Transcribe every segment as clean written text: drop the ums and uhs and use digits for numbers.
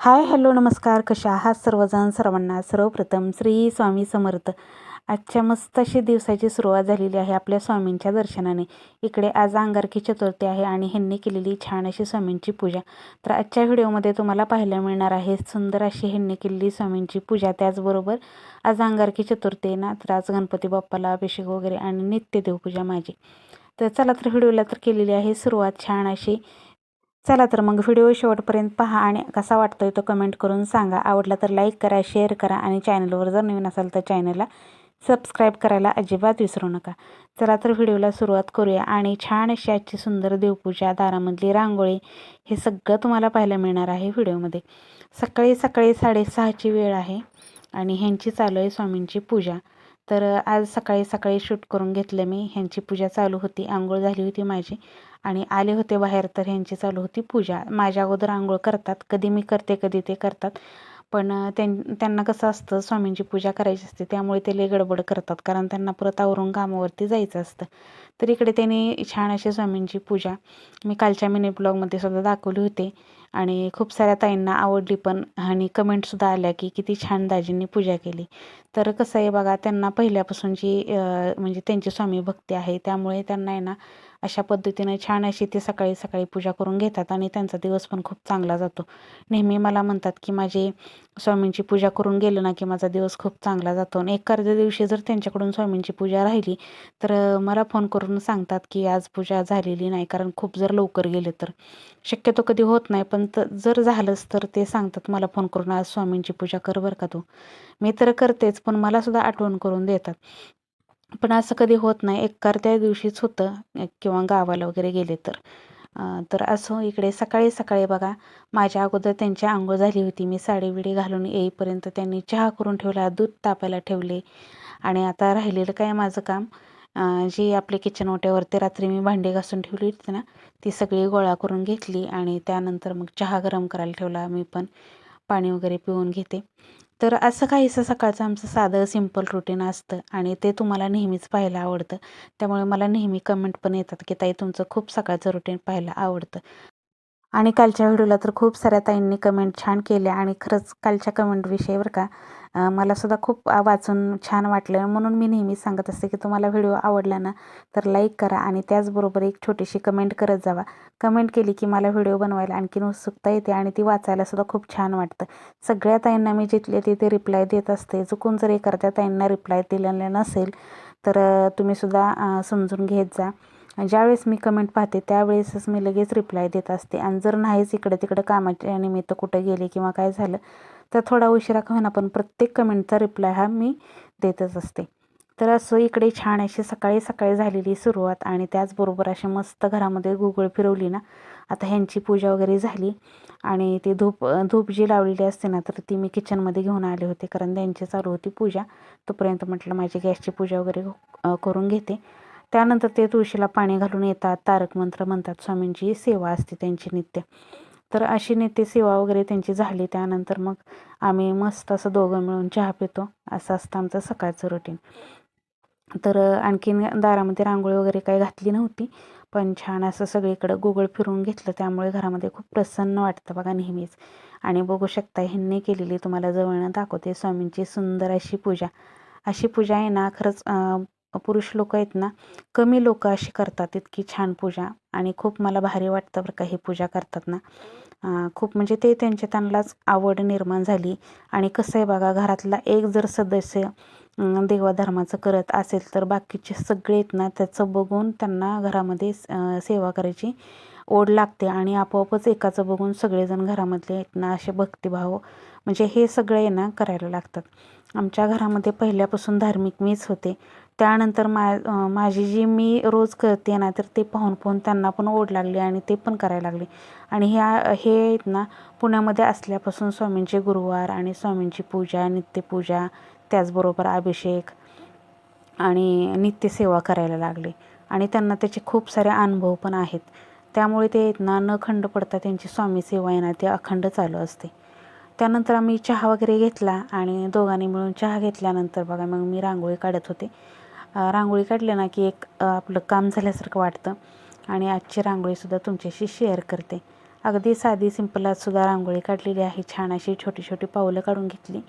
Hi hello नमस्कार, कशा आहात सर्वजण. सर्वांना सर्वप्रथम श्री स्वामी समर्थ. आजच्या मस्त अशी दिवसाची सुरुवात झालेली आहे आपल्या स्वामींच्या दर्शनाने. इकडे आज अंगारकी चतुर्थी आहे आणि ह्यांनी केलेली छान अशी स्वामींची पूजा. तर आजच्या व्हिडिओमध्ये तुम्हाला पाहायला मिळणार आहे सुंदर अशी ह्यांनी केलेली स्वामींची पूजा. त्याचबरोबर आज अंगारकी चतुर्थी आहे ना, तर आज गणपती बाप्पाला अभिषेक वगैरे आणि नित्य देवपूजा माझी. तर चला तर व्हिडिओला तर केलेली आहे सुरुवात छान अशी. चला तर मग व्हिडिओ शेवटपर्यंत पहा आणि कसा वाटतोय तो कमेंट करून सांगा. आवडला तर लाईक करा, शेअर करा आणि चॅनलवर जर नवीन असाल तर चॅनलला सबस्क्राईब करायला अजिबात विसरू नका. चला तर व्हिडिओला सुरुवात करूया आणि छान अशी आजची सुंदर देवपूजा, दारामधली रांगोळी हे सगळं तुम्हाला पाहायला मिळणार आहे व्हिडिओमध्ये. सकाळी सकाळी 6:30ची वेळ आहे आणि ह्यांची चालू आहे स्वामींची पूजा. तर आज सकाळी सकाळी शूट करून घेतलं मी. ह्यांची पूजा चालू होती, आंघोळ झाली होती माझी आणि आले होते बाहेर, तर ह्यांची चालू होती पूजा. माझ्या अगोदर आंघोळ करतात, कधी मी करते कधी ते करतात. पण त्यांना कसं असतं स्वामींची पूजा करायची असते, त्यामुळे ते लय गडबड करतात, कारण त्यांना परत आवरून कामावरती जायचं असतं. तर इकडे त्यांनी छान अशी स्वामींची पूजा मी कालच्या मिनी ब्लॉगमध्ये सुद्धा दाखवली होती आणि खूप साऱ्या ताईंना आवडली पण, आणि कमेंटसुद्धा आल्या की किती छान दाजींनी पूजा केली. तर कसं आहे बघा, त्यांना पहिल्यापासूनची म्हणजे त्यांची स्वामी भक्ती आहे, त्यामुळे त्यांना आहे ना अशा पद्धतीने छान अशी ते सकाळी सकाळी पूजा करून घेतात आणि त्यांचा दिवस पण खूप चांगला जातो. नेहमी मला म्हणतात की माझी स्वामींची पूजा करून गेलं ना की माझा दिवस खूप चांगला जातो. आणि एखाद्या दिवशी जर त्यांच्याकडून स्वामींची पूजा राहिली तर मला फोन करून सांगतात की आज पूजा झालेली नाही, कारण खूप जर लवकर गेले तर. शक्यतो कधी होत नाही, पण जर झालंच तर ते सांगतात मला फोन करून, आज स्वामींची पूजा कर बरं का तू. मी तर करतेच, पण मलासुद्धा आठवण करून देतात. पण असं कधी होत नाही, एखाद्या दिवशीच होतं किंवा गावाला वगैरे गेले तर. तर असं इकडे सकाळी सकाळी बघा, माझ्या अगोदर त्यांची अंघोळ झाली होती. मी साडी घालून येईपर्यंत त्यांनी चहा करून ठेवला, दूध तापायला ठेवले आणि आता राहिलेलं काय माझं काम, जी आपली किचन ओट्यावरती रात्री मी भांडी घासून ठेवली होती ना, ती सगळी गोळा करून घेतली आणि त्यानंतर मग चहा गरम करायला ठेवला. मी पण पाणी वगैरे पिऊन घेते. तर असं काहीसं सकाळचं आमचं साधं सिंपल रुटीन असतं आणि ते तुम्हाला नेहमीच पाहायला आवडतं. त्यामुळे मला नेहमी कमेंट पण येतात की ताई तुमचं खूप सकाळचं रुटीन पाहायला आवडतं. आणि कालच्या व्हिडिओला तर खूप साऱ्या ताईंनी कमेंट छान केल्या आणि खरंच कालच्या कमेंटविषयी बरं का, मलासुद्धा खूप वाचून छान वाटलं. म्हणून मी नेहमी सांगत असते की तुम्हाला व्हिडिओ आवडला ना तर लाईक करा आणि त्याचबरोबर एक छोटीशी कमेंट करत जावा. कमेंट केली की मला व्हिडिओ बनवायला आणखीन उत्सुकता येते आणि ती वाचायलासुद्धा खूप छान वाटतं. सगळ्या ताईंना मी जिथले तिथे रिप्लाय देत असते. चुकून जर एखाद्या ताईंना रिप्लाय दिलेला नसेल तर तुम्हीसुद्धा समजून घेत जा. ज्यावेळेस मी कमेंट पाहते त्यावेळेसच मी लगेच रिप्लाय देत असते आणि जर नाहीच इकडे तिकडे कामाच्या निमित्त कुठं गेले किंवा काय झालं तर थोडा उशिरा का होईना पण प्रत्येक कमेंटचा रिप्लाय हा मी देतच असते. तर असं इकडे छान अशी सकाळी सकाळी झालेली सुरुवात आणि त्याचबरोबर अशी मस्त घरामध्ये गुगळ फिरवली ना. आता ह्यांची पूजा वगैरे झाली आणि ती धूप जी लावलेली असते ना, तर ती मी किचनमध्ये घेऊन आले होते, कारण त्यांची चालू होती पूजा. तोपर्यंत म्हटलं माझी गॅसची पूजा वगैरे करून घेते. त्यानंतर ते तुळशीला पाणी घालून येतात, तारक मंत्र म्हणतात, स्वामींची सेवा असते त्यांची नित्य. तर अशी नित्य सेवा वगैरे त्यांची झाली. त्यानंतर मग आम्ही मस्त असं दोघं मिळून चहा पितो. असं असतं आमचं सकाळचं रुटीन. तर आणखीन दारामध्ये रांगोळी वगैरे काही घातली नव्हती, पण छान असं सगळीकडं गुगळ फिरवून घेतलं, त्यामुळे घरामध्ये खूप प्रसन्न वाटतं बघा नेहमीच. आणि बघू शकता ह्यांनी केलेली तुम्हाला जवळनं दाखवते स्वामींची सुंदर अशी पूजा. अशी पूजा आहे ना खरंच पुरुष लोक आहेत ना, कमी लोक अशी करतात इतकी छान पूजा. आणि खूप मला भारी वाटतं बरं का ही पूजा करतात ना. खूप म्हणजे ते त्यांनाच आवड निर्माण झाली. आणि कसं आहे बघा, घरातला एक जर सदस्य देवाधर्माचं करत असेल तर बाकीचे सगळे आहेत ना त्याचं बघून त्यांना घरामध्ये सेवा करायची ओढ लागते आणि आपोआपच एकाचं बघून सगळेजण घरामधले आहेत ना असे भक्तिभाव म्हणजे हे सगळे ना करायला लागतात. आमच्या घरामध्ये पहिल्यापासून धार्मिक मीच होते. त्यानंतर माझी जी मी रोज करते ना, तर ते पाहून पाहून त्यांना पण ओढ लागली आणि ते पण करायला लागले. आणि हे आहेत ना पुण्यामध्ये असल्यापासून स्वामींचे गुरुवार आणि स्वामींची पूजा, नित्यपूजा, त्याचबरोबर अभिषेक आणि नित्यसेवा करायला लागले. आणि त्यांना त्याचे खूप सारे अनुभव पण आहेत. त्यामुळे ते आहेत ना न खंड पडता त्यांची स्वामी सेवा आहे ना ती अखंड चालू असते. त्यानंतर आम्ही चहा वगैरे घेतला आणि दोघांनी मिळून चहा घेतल्यानंतर बघा मग मी रांगोळी काढत होते. रांगोळी काढली ना की एक आपलं काम झाल्यासारखं वाटतं आणि आजची रांगोळीसुद्धा तुमच्याशी शेअर करते. अगदी साधी सिंपलसुद्धा रांगोळी काढलेली आहे. छान अशी छोटी छोटी पावलं काढून घेतली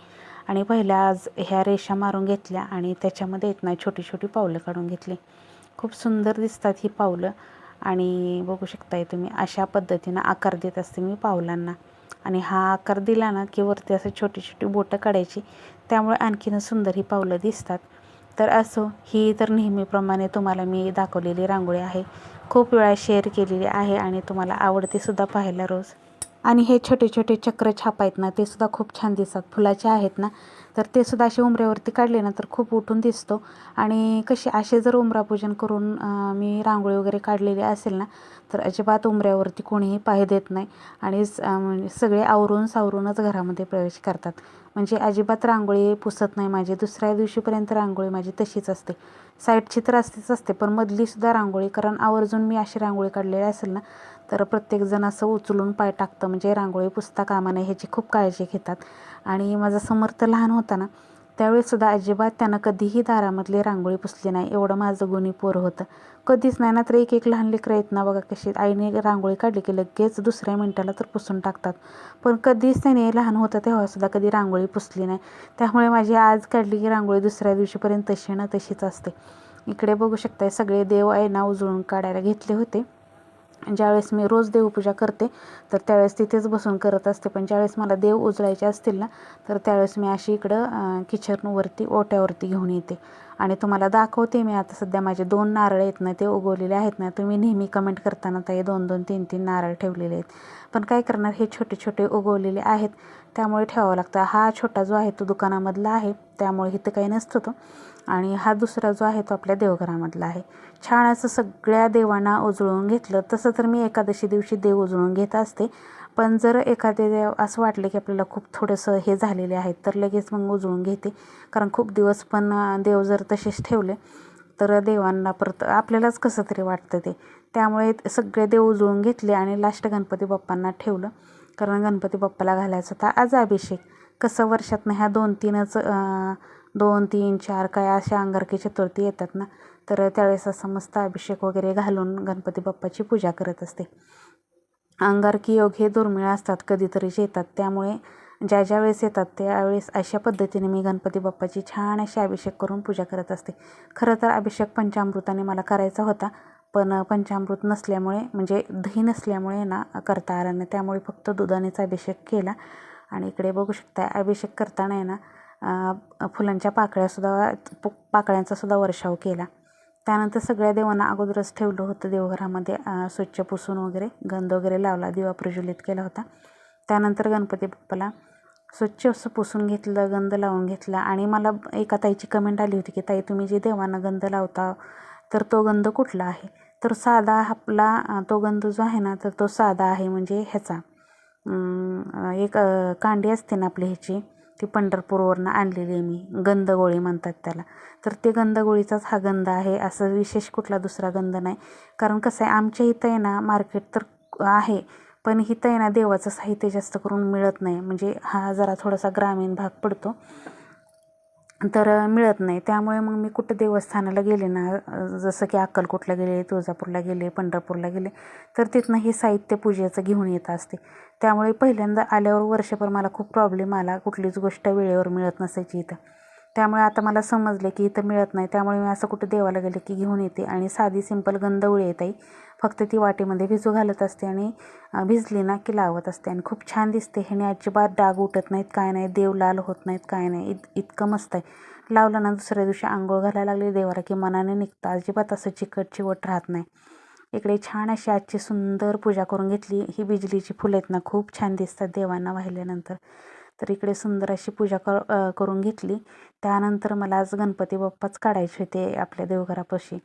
आणि पहिल्या आज ह्या रेषा मारून घेतल्या आणि त्याच्यामध्ये येत नाही छोटी छोटी पावलं काढून घेतली. खूप सुंदर दिसतात ही पावलं आणि बघू शकताय तुम्ही अशा पद्धतीनं आकार देत असते मी पावलांना. आणि हा आकार दिला ना की वरती असं छोटी छोटी बोटं काढायची, त्यामुळे आणखीनच सुंदर ही पावलं दिसतात. तर असो, ही तर नेहमीप्रमाणे तुम्हाला मी दाखवलेली रांगोळी आहे. खूप वेळा शेअर केलेली आहे आणि तुम्हाला आवडते सुद्धा पाहायला रोज. आणि हे छोटे छोटे चक्र छाप आहेत ना, ते सुद्धा खूप छान दिसतात. फुलाचे आहेत ना, तर ते सुद्धा असे उंबऱ्यावरती काढले ना तर खूप उठून दिसतो. आणि कसे असे जर उंबरापूजन करून मी रांगोळी वगैरे काढलेली असेल ना, तर अजिबात उंबऱ्यावरती कोणीही पाय देत नाही आणि म्हणजे सगळे आवरून सावरूनच घरामध्ये प्रवेश करतात. म्हणजे अजिबात रांगोळी पुसत नाही माझी. दुसऱ्या दिवशीपर्यंत रांगोळी माझी तशीच असते. साईडची तर असतेच असते, पण मधलीसुद्धा रांगोळी, कारण आवर्जून मी अशी रांगोळी काढलेली असेल ना तर प्रत्येकजण असं उचलून पाय टाकतं, म्हणजे रांगोळी पुसता कामा नये ह्याची खूप काळजी घेतात. आणि माझा समर्थ लहान होता ना त्यावेळेससुद्धा अजिबात त्यानं कधीही दारामधली रांगोळी पुसली नाही. एवढं माझं गुणी पोर होतं. कधीच नाही ना. तर एक एक लहान लेकरं आहेत ना बघा कशी आईने रांगोळी काढली की लगेच दुसऱ्या मिनटाला तर पुसून टाकतात, पण कधीच त्याने लहान होतं तेव्हासुद्धा कधी रांगोळी पुसली नाही. त्यामुळे माझी आज काढली की रांगोळी दुसऱ्या दिवशीपर्यंत तशी ना तशीच असते. इकडे बघू शकताय सगळे देव आहे ना उजळून काढायला घेतले होते. ज्यावेळेस मी रोज देवपूजा करते तर त्यावेळेस तिथेच बसून करत असते, पण ज्यावेळेस मला देव उजळायचे असतील ना तर त्यावेळेस मी अशी इकडं किचनवरती ओट्यावरती घेऊन येते आणि तुम्हाला दाखवते. मी आता सध्या माझे 2 नारळ आहेत ना ते उगवलेले आहेत ना. तुम्ही नेहमी कमेंट करताना ताई 2-2, 3-3 नारळ ठेवलेले आहेत, पण काय करणार, हे छोटे छोटे उगवलेले आहेत त्यामुळे ठेवावं लागतं. हा छोटा जो आहे तो दुकानामधला आहे त्यामुळे इथं काही नसतो तो, आणि हा दुसरा जो आहे तो आपल्या देवघरामधला आहे. छान असं सगळ्या देवांना उजळून घेतलं. तसं तर मी एकादशी दिवशी देव उजळून घेत असते, पण जर एखादे देव असं वाटले की आपल्याला खूप थोडंसं हे झालेले आहेत तर लगेच मग उजळून घेते, कारण खूप दिवस पण देव जर तसेच ठेवले तर देवांना परत आपल्यालाच कसं तरी वाटतं ते. त्यामुळे सगळे देव उजळून घेतले आणि लास्ट गणपती बाप्पांना ठेवलं, कारण गणपती बाप्पाला घालायचा होता आज अभिषेक. कसं वर्षातनं ह्या 2-3च 2-3-4 काय अशा अंगारकी चतुर्थी येतात ना, तर त्यावेळेस असं मस्त अभिषेक वगैरे घालून गणपती बाप्पाची पूजा करत असते. अंगारकी योग हे दुर्मिळ असतात, कधीतरीच येतात, त्यामुळे ज्या ज्या वेळेस येतात त्यावेळेस अशा पद्धतीने मी गणपती बाप्पाची छान अशी अभिषेक करून पूजा करत असते. खरं तर अभिषेक पंचामृताने मला करायचा होता, पण पंचामृत नसल्यामुळे म्हणजे दही नसल्यामुळे ना करता आला नाही, त्यामुळे फक्त दुधानेच अभिषेक केला. आणि इकडे बघू शकता अभिषेक करताना आहे ना फुलांच्या पाकळ्यांचासुद्धा वर्षाव केला. त्यानंतर सगळ्या देवांना अगोदरच ठेवलं होतं देवघरामध्ये, स्वच्छ पुसून वगैरे गंध वगैरे लावला, दिवा प्रज्वलित केला होता. त्यानंतर गणपती बाप्पाला स्वच्छ असं पुसून घेतलं, गंध लावून घेतला. आणि मला एका ताईची कमेंट आली होती की ताई तुम्ही जे देवांना गंध लावता तर तो गंध कुठला आहे, तर साधा आपला तो गंध जो आहे ना तर तो साधा आहे, म्हणजे ह्याचा एक कांडी असते ना आपली ह्याची, ती पंढरपूरवरनं आणलेली आहे मी, गंधगोळी म्हणतात त्याला, तर ते गंधगोळीचाच हा गंध आहे, असं विशेष कुठला दुसरा गंध नाही. कारण कसं आहे आमच्या इथं आहे ना मार्केट तर आहे, पण इथं आहे ना देवाचं साहित्य जास्त करून मिळत नाही, म्हणजे हा जरा थोडासा ग्रामीण भाग पडतो तर मिळत नाही. त्यामुळे मग मी कुठं देवस्थानाला गेले ना, जसं की अक्कलकोटला गेले, तुळजापूरला गेले, पंढरपूरला गेले, तर तिथनं हे साहित्य पूजेचं घेऊन येत असते. त्यामुळे पहिल्यांदा आल्यावर वर्षभर मला खूप प्रॉब्लेम आला, कुठलीच गोष्ट वेळेवर मिळत नसायची इथं. त्यामुळे आता मला समजले की इथं मिळत नाही, त्यामुळे मी असं कुठं देवाला गेले की घेऊन येते. आणि साधी सिंपल गंधवळी येत आहे, फक्त ती वाटीमध्ये भिजू घालत असते आणि भिजली ना की लावत असते आणि खूप छान दिसते. ह्याने अजिबात डाग उठत नाहीत, काय नाही, देव लाल होत नाहीत, काय नाही, इतकं मस्त आहे. लावलं ना दुसऱ्या दिवशी आंघोळ घालायला लागली देवाला की मनाने निघतं, अजिबात असं चिकट चिवट राहत नाही. इकडे छान अशी आजची सुंदर पूजा करून घेतली. ही बिजलीची फुलं आहेत ना खूप छान दिसतात देवांना वाहिल्यानंतर, तर इकडे सुंदर अशी पूजा करून घेतली. त्यानंतर मला आज गणपती बाप्पाच काढायचे होते आपल्या देवघरापाशी,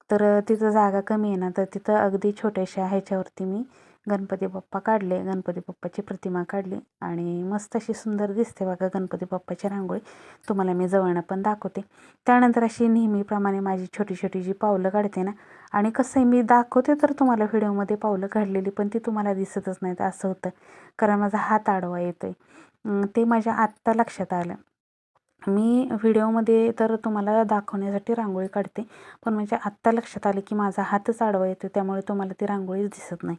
तर तिथं जागा कमी आहे ना, तर तिथं अगदी छोट्याशा ह्याच्यावरती मी गणपती बाप्पा काढले, गणपती बाप्पाची प्रतिमा काढली आणि मस्त अशी सुंदर दिसते बघा गणपती बाप्पाची रांगोळी. तुम्हाला मी जवळनं पण दाखवते. त्यानंतर अशी नेहमीप्रमाणे माझी छोटी छोटी जी पावलं काढते ना, आणि कसं आहे मी दाखवते तर तुम्हाला व्हिडिओमध्ये पावलं काढलेली, पण ती तुम्हाला दिसतच नाहीत असं होतं, कारण माझा हात आडवा येतो आहे. ते माझ्या आत्ता लक्षात आलं. मी व्हिडिओमध्ये तर तुम्हाला दाखवण्यासाठी रांगोळी काढते, पण म्हणजे आत्ता लक्षात आलं की माझा हातच आडवा येतो, त्यामुळे तुम्हाला ती रांगोळीच दिसत नाही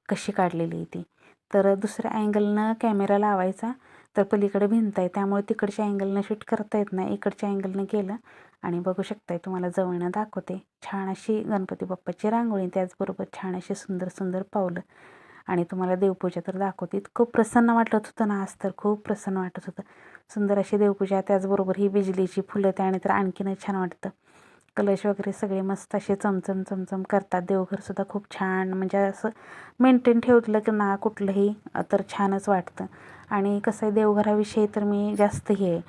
कशी काढलेली आहे ती. तर दुसऱ्या अँगलनं कॅमेरा लावायचा, तर पलीकडे भिंत आहे त्यामुळे तिकडच्या अँगलनं शूट करता येत नाही, इकडच्या अँगलनं केलं आणि बघू शकताय तुम्हाला जवळनं दाखवते. छान अशी गणपती बाप्पाची रांगोळी, त्याचबरोबर छान अशी सुंदर सुंदर पावलं आणि तुम्हाला देवपूजा तर दाखवते. खूप प्रसन्न वाटत होतं ना, आज तर खूप प्रसन्न वाटत होतं. सुंदर अशी देवपूजा, त्याचबरोबर ही बिजलीची फुलं, त्याने तर आणखीनच छान वाटतं. कलश वगैरे सगळे मस्त असे चमचम चमचम करतात. देवघरसुद्धा खूप छान म्हणजे असं मेंटेन ठेवलं की ना कुठलंही तर छानच वाटतं. आणि कसं आहे देवघराविषयी तर मी जास्त हे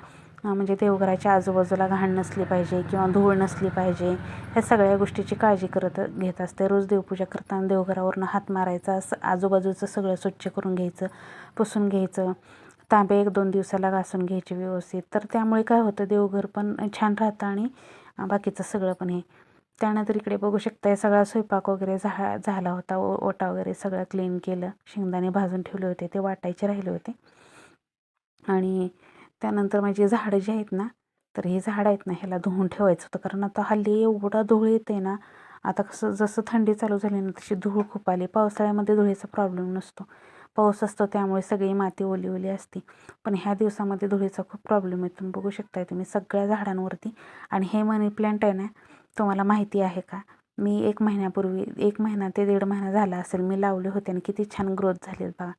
म्हणजे देवघराच्या आजूबाजूला घाण नसली पाहिजे किंवा धूळ नसली पाहिजे, ह्या सगळ्या गोष्टीची काळजी घेत असते. रोज देवपूजा करताना देवघरावरनं हात मारायचा, असं आजूबाजूचं सगळं स्वच्छ करून घ्यायचं, पुसून घ्यायचं, तांबे 1-2 दिवसाला घासून घ्यायचे व्यवस्थित. तर त्यामुळे काय होतं देवघर पण छान राहतं आणि बाकीचं सगळं पण हे. त्यानंतर इकडे बघू शकता सगळा स्वयंपाक वगैरे झाला होता. ओटा वगैरे सगळं क्लीन केलं, शेंगदाणे भाजून ठेवले होते, ते वाटायचे राहिले होते. आणि त्यानंतर माझी झाडं जी आहेत ना, तर ही झाडं आहेत ना ह्याला धुवून ठेवायचं होतं, कारण आता हल्ली एवढा धूळ येते ना. आता कसं जसं थंडी चालू झाली ना तशी धूळ खूप आली. पावसाळ्यामध्ये धुळीचा प्रॉब्लेम नसतो, पाऊस असतो त्यामुळे सगळी माती ओली ओली असते, पण ह्या दिवसामध्ये धुळीचा खूप प्रॉब्लेम येतो. बघू शकताय तुम्ही सगळ्या झाडांवरती. आणि हे मनी प्लॅन्ट आहे ना, तुम्हाला माहिती आहे का, मी 1 महिन्यापूर्वी 1 महिना ते 1.5 महिना झाला असेल मी लावले होते आणि किती छान ग्रोथ झाली बघा.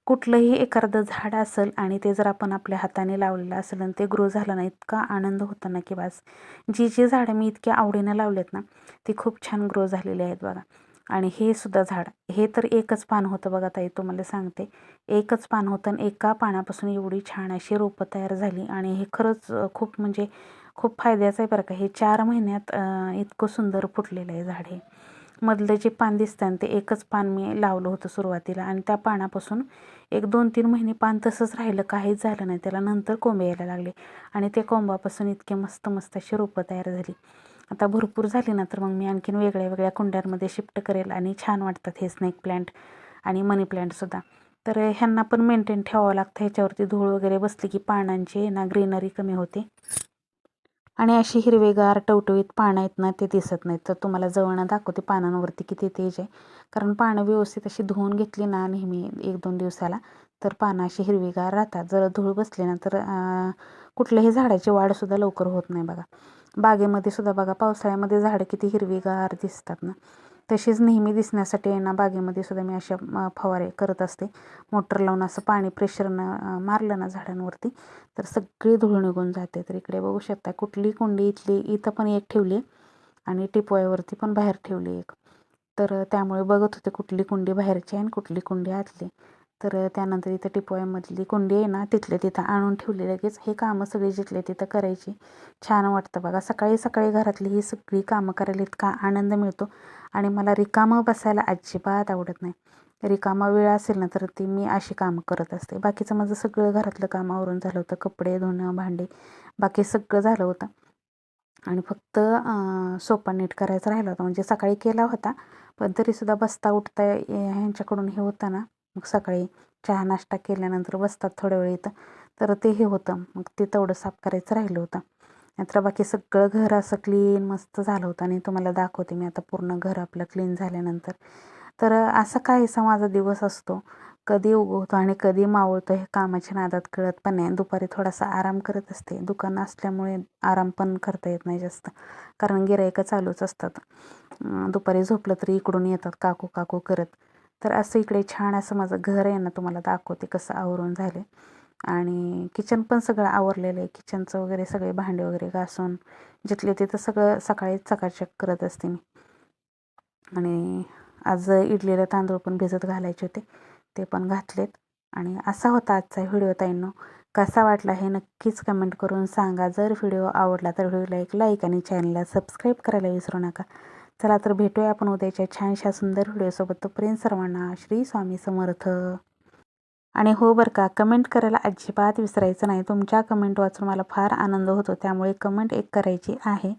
कुठलंही एखादं झाड असेल आणि ते जर आपण आपल्या हाताने लावलेलं असेल आणि ते ग्रो झालं ना, इतका आनंद होतो ना की बस. जी झाडं मी इतक्या आवडीनं लावलेत ना, ती खूप छान ग्रो झालेली आहेत बघा. आणि हे सुद्धा झाड, हे तर एकच पान होतं बघा ताई, तुम्हाला सांगते. एकच पान होतं आणि एका पानापासून एवढी छान अशी रोपं तयार झाली आणि हे खरंच खूप म्हणजे खूप फायद्याचं आहे बरं का. हे 4 महिन्यात इतकं सुंदर फुटलेलं आहे झाड. हे मधलं जे पान दिसतं ना, ते एकच पान मी लावलं होतं सुरुवातीला आणि त्या पानापासून 1-2-3 महिने पान तसंच राहिलं, काहीच झालं नाही त्याला. नंतर कोंबे यायला लागले आणि ते कोंबापासून इतके मस्त मस्त अशी रोपं तयार झाली. आता भरपूर झाली ना, तर मग मी आणखीन वेगळ्या वेगळ्या कुंड्यांमध्ये शिफ्ट करेल आणि छान वाटतात हे स्नेक प्लांट आणि मनी प्लांटसुद्धा. तर ह्यांना पण मेंटेन ठेवावं लागतं. ह्याच्यावरती धूळ वगैरे बसली की पानांची ना ग्रीनरी कमी होते आणि अशी हिरवेगार टवटवीत पानं आहेत ना, ते दिसत नाहीत. तर तुम्हाला जवळनं दाखवते पानांवरती किती तेज आहे. कारण पानं व्यवस्थित अशी धुवून घेतली ना नेहमी 1-2 दिवसाला, तर पानं अशी हिरवीगार राहतात. जर धूळ बसली ना तर कुठल्याही झाडाची वाढसुद्धा लवकर होत नाही बघा. बागेमध्ये सुद्धा बघा पावसाळ्यामध्ये झाडं किती हिरवीगार दिसतात ना, तशीच नेहमी दिसण्यासाठी आहे ना बागेमध्ये सुद्धा मी अशा फवारे करत असते. मोटर लावून असं पाणी प्रेशरनं मारलं ना झाडांवरती, तर सगळी धूळ निघून जाते. तर इकडे बघू शकता कुठली कुंडी इथं पण एक ठेवली आणि टिपवायवरती पण बाहेर ठेवली एक. तर त्यामुळे बघत होते कुठली कुंडी बाहेरची आहे आणि कुठली कुंडी आतली. तर त्यानंतर इथं टिपवायमधली कुंडी आहे ना, तिथल्या तिथं आणून ठेवली लगेच. हे कामं सगळी जिथल्या तिथं करायची. छान वाटतं बघा. सकाळी सकाळी घरातली ही सगळी कामं करायला इतका आनंद मिळतो आणि मला रिकामं बसायला अजिबात आवडत नाही. रिकामा वेळ असेल ना, तर ती मी अशी कामं करत असते. बाकीचं माझं सगळं घरातलं कामावरून झालं होतं. कपडे धुणं, भांडे, बाकी सगळं झालं होतं आणि फक्त सोफा नीट करायचा राहिला होता. म्हणजे सकाळी केला होता, पण तरीसुद्धा बसता उठता ह्यांच्याकडून हे होतं ना, मग सकाळी चहा नाश्ता केल्यानंतर बसतात थोड्या वेळ इथं, तर ते हे होतं. मग ते तेवढं साफ करायचं राहिलं होतं. नाहीतर बाकी सगळं घर असं क्लीन मस्त झालं होतं आणि तुम्हाला दाखवते मी आता पूर्ण घर आपलं क्लीन झाल्यानंतर. तर असा काहीसा माझा दिवस असतो. कधी उगवतो आणि कधी मावळतो हे कामाच्या नादात कळत पण नाही. दुपारी थोडासा आराम करत असते. दुकान असल्यामुळे आराम पण करता येत नाही जास्त, कारण गिऱ्हाईकं चालूच असतात. दुपारी झोपलं तरी इकडून येतात काकू काकू करत. तर असं इकडे छान असं माझं घर आहे ना, तुम्हाला दाखवते कसं आवरून झाले. आणि किचन पण सगळं आवरलेलं आहे. किचनचं वगैरे सगळे भांडे वगैरे घासून जिथले तिथं सगळं सकाळी चकाचक करत असते मी. आणि आज इडलीला तांदूळ पण भिजत घालायचे होते, ते पण घातलेत. आणि असा होता आजचा व्हिडिओ ताईंनो. कसा वाटला हे नक्कीच कमेंट करून सांगा. जर व्हिडिओ आवडला तर व्हिडिओला एक लाईक आणि चॅनलला सबस्क्राईब करायला विसरू नका. चला तर भेटूया आपण उद्याच्या छानशा सुंदर व्हिडिओसोबत. तोपर्यंत सर्वांना श्री स्वामी समर्थ. आणि हो बरं का, कमेंट करायला अजिबात विसरायचं नाही. तुमच्या कमेंट वाचून मला फार आनंद होतो, त्यामुळे कमेंट एक करायची आहे.